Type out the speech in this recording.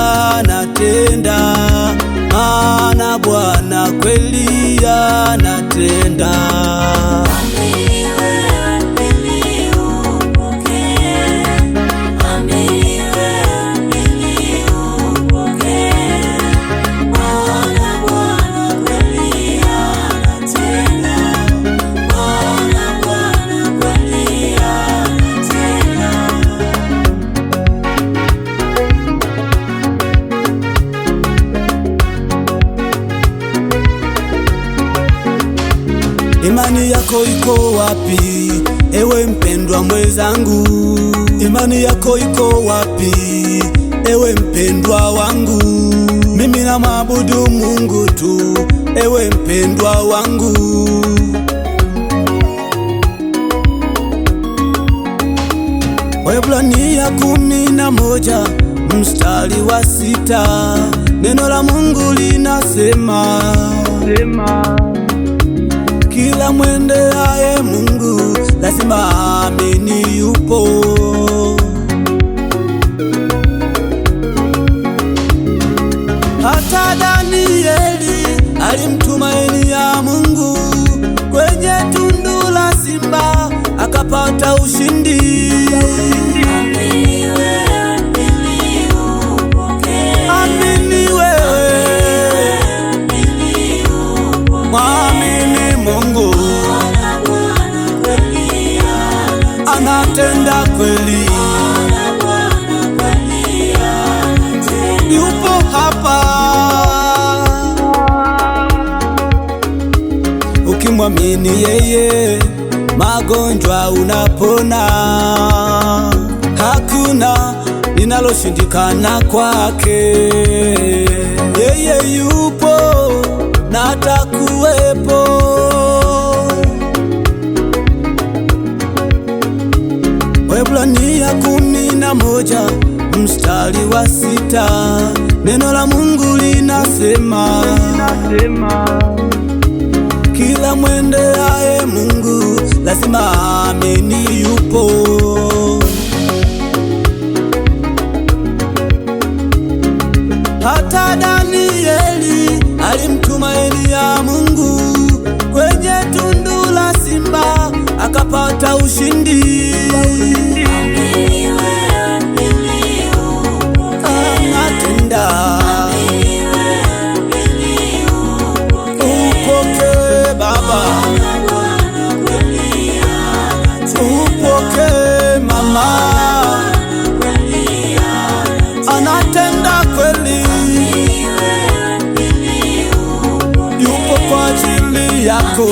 anatenda, maana Bwana kweli anatenda. Imani yako iko wapi, ewe mpendwa mwenzangu? Imani yako iko wapi, ewe mpendwa wangu? Mimi namwabudu Mungu tu, ewe mpendwa wangu. Waebrania 11 mstari wa 6, neno la Mungu linasema kila mwendeaye Mungu lazima aamini yupo. Hata Danieli alimtumainia Mungu, kwenye tundu la simba akapata ushindi. Amini wewe, mwamini Mungu, anatenda kweli, yupo hapa. Ukimwamini yeye, magonjwa unapona, hakuna linaloshindikana kwake. Yeye yupo na atakuwepo. Waebrania 11 mstari wa 6, neno la Mungu linasema kila mwendeaye Mungu lazima aamini yupo. Hata Danieli alimtumainia Mungu, kwenye tundu la simba akapata ushindi. Anatenda, upoke Baba, upoke Mama, anatenda kweli, yupo kwa ajili yako.